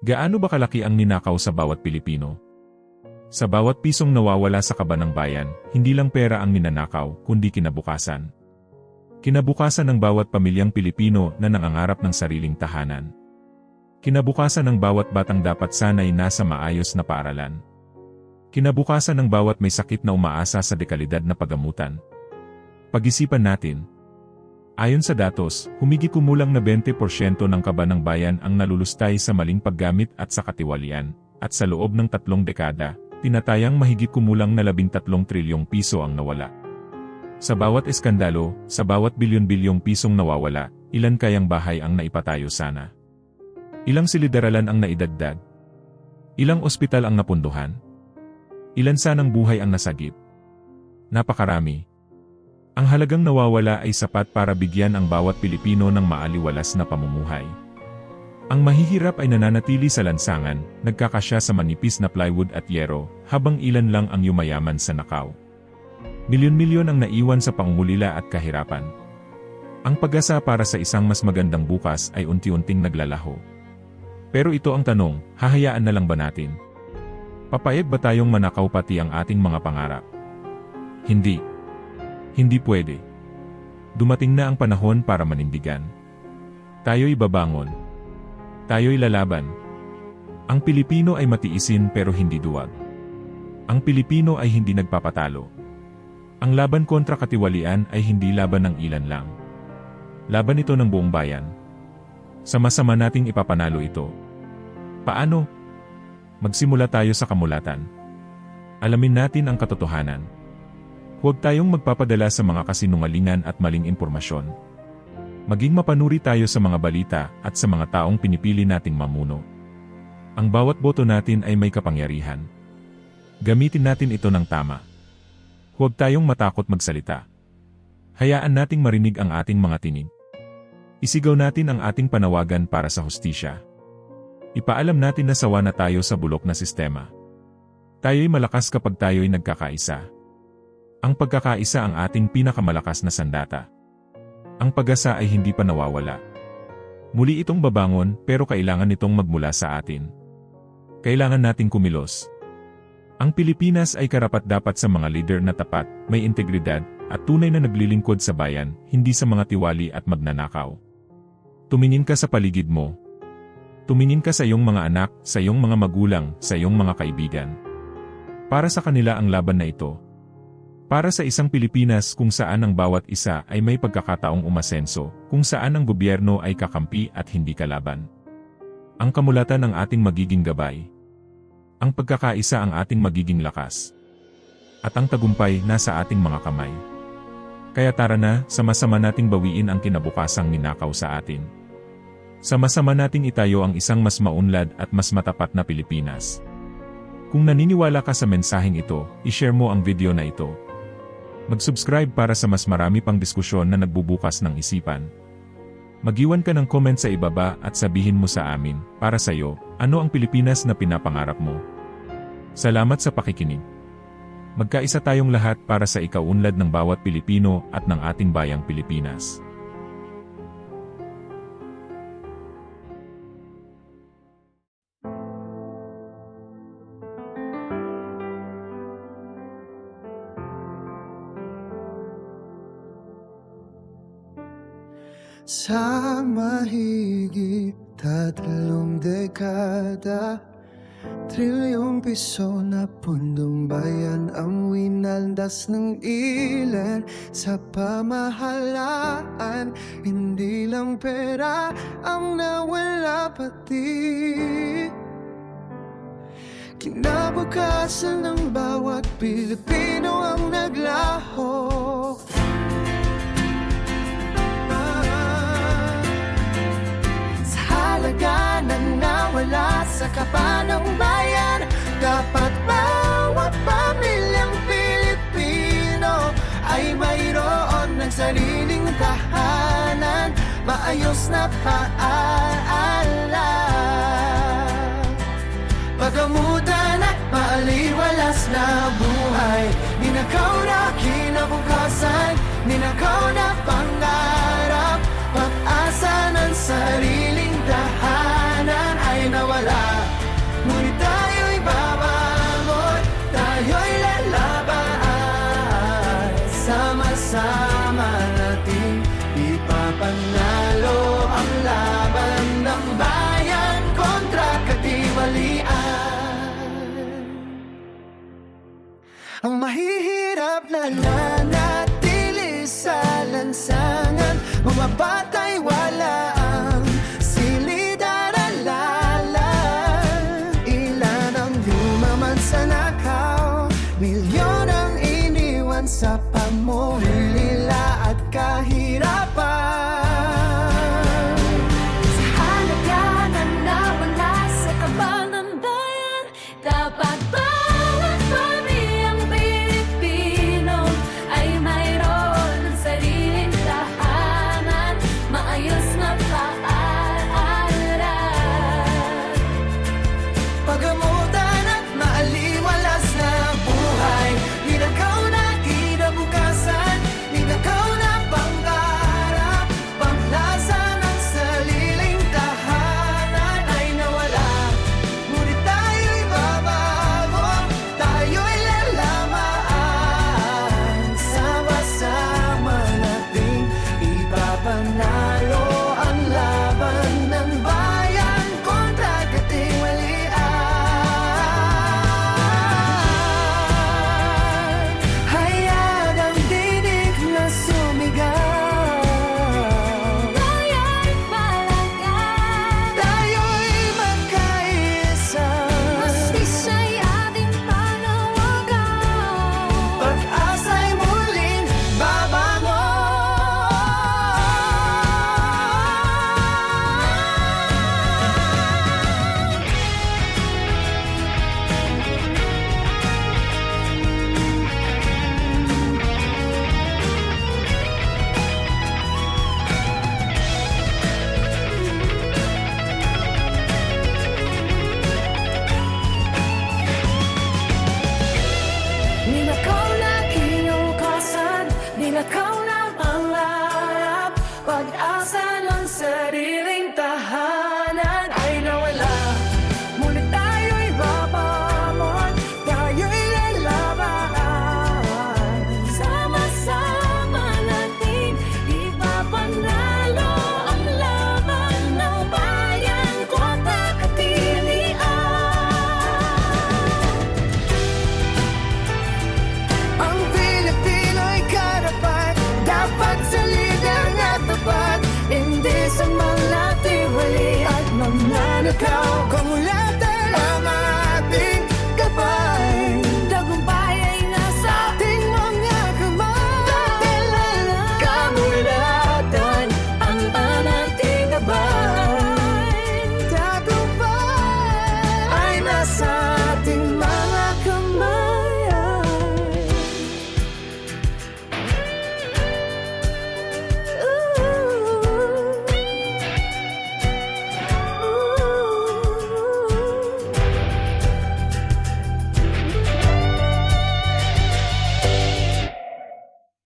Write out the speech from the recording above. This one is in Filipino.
Gaano ba kalaki ang ninakaw sa bawat Pilipino? Sa bawat pisong nawawala sa kaban ng bayan, hindi lang pera ang ninanakaw, kundi kinabukasan. Kinabukasan ng bawat pamilyang Pilipino na nangangarap ng sariling tahanan. Kinabukasan ng bawat batang dapat sana'y nasa maayos na paaralan. Kinabukasan ng bawat may sakit na umaasa sa dekalidad na paggamutan. Pag-isipan natin. Ayon sa datos, humigit kumulang na 20% ng kaban ng bayan ang nalulustay sa maling paggamit at sa katiwalian, at sa loob ng 3 dekada, tinatayang mahigit kumulang na 13 trilyong piso ang nawala. Sa bawat eskandalo, sa bawat bilyon-bilyong pisong nawawala, ilan kayang bahay ang naipatayo sana? Ilang silid-aralan ang naidagdag? Ilang ospital ang napunduhan? Ilan sanang buhay ang nasagip? Napakarami. Ang halagang nawawala ay sapat para bigyan ang bawat Pilipino ng maaliwalas na pamumuhay. Ang mahihirap ay nananatili sa lansangan, nagkakasya sa manipis na plywood at yero, habang ilan lang ang yumayaman sa nakaw. Milyon-milyon ang naiwan sa pangungulila at kahirapan. Ang pag-asa para sa isang mas magandang bukas ay unti-unting naglalaho. Pero ito ang tanong, hahayaan na lang ba natin? Papayag ba tayong manakaw pati ang ating mga pangarap? Hindi. Hindi pwede. Dumating na ang panahon para manindigan. Tayo'y babangon. Tayo'y lalaban. Ang Pilipino ay matiisin pero hindi duwag. Ang Pilipino ay hindi nagpapatalo. Ang laban kontra katiwalian ay hindi laban ng ilan lang. Laban ito ng buong bayan. Sama-sama nating ipapanalo ito. Paano? Magsimula tayo sa kamulatan. Alamin natin ang katotohanan. Huwag tayong magpapadala sa mga kasinungalingan at maling impormasyon. Maging mapanuri tayo sa mga balita at sa mga taong pinipili nating mamuno. Ang bawat boto natin ay may kapangyarihan. Gamitin natin ito ng tama. Huwag tayong matakot magsalita. Hayaan nating marinig ang ating mga tinig. Isigaw natin ang ating panawagan para sa hustisya. Ipaalam natin na sawa na tayo sa bulok na sistema. Tayo'y malakas kapag tayo'y nagkakaisa. Ang pagkakaisa ang ating pinakamalakas na sandata. Ang pag-asa ay hindi pa nawawala. Muli itong babangon pero kailangan nitong magmula sa atin. Kailangan nating kumilos. Ang Pilipinas ay karapat-dapat sa mga leader na tapat, may integridad, at tunay na naglilingkod sa bayan, hindi sa mga tiwali at magnanakaw. Tumingin ka sa paligid mo. Tumingin ka sa iyong mga anak, sa iyong mga magulang, sa iyong mga kaibigan. Para sa kanila ang laban na ito. Para sa isang Pilipinas kung saan ang bawat isa ay may pagkakataong umasenso, kung saan ang gobyerno ay kakampi at hindi kalaban. Ang kamulatan ang ating magiging gabay. Ang pagkakaisa ang ating magiging lakas. At ang tagumpay nasa ating mga kamay. Kaya tara na, sama-sama nating bawiin ang kinabukasang ninakaw sa atin. Sama-sama nating itayo ang isang mas maunlad at mas matapat na Pilipinas. Kung naniniwala ka sa mensaheng ito, i-share mo ang video na ito. Mag-subscribe para sa mas marami pang diskusyon na nagbubukas ng isipan. Mag-iwan ka ng comment sa ibaba at sabihin mo sa amin, para sa iyo, ano ang Pilipinas na pinapangarap mo. Salamat sa pakikinig. Magkaisa tayong lahat para sa ikaunlad ng bawat Pilipino at ng ating bayang Pilipinas. Sa mahigit 3 dekada, trilyong piso na pundong bayan ang winaldas ng ilan sa pamahalaan. Hindi lang pera ang nawala pati kinabukasan ng bawat Pilipino ang naglaho. Nang nawala sa kaban ng bayan, dapat bawat pamilyang Pilipino ay mayroon ng sariling tahanan, maayos na paalam, paggamutan at maaliwalas na buhay. Ninakaw na kinabukasan, ninakaw na pangarap, pag-asa ng sariling tahanan ay nawala. mahihirap na nanatili sa lansangan. Mga batay wala ang silid aralala. Ilan ang yumaman sa nakaw, milyon ang iniwan sa pamulila. At kahit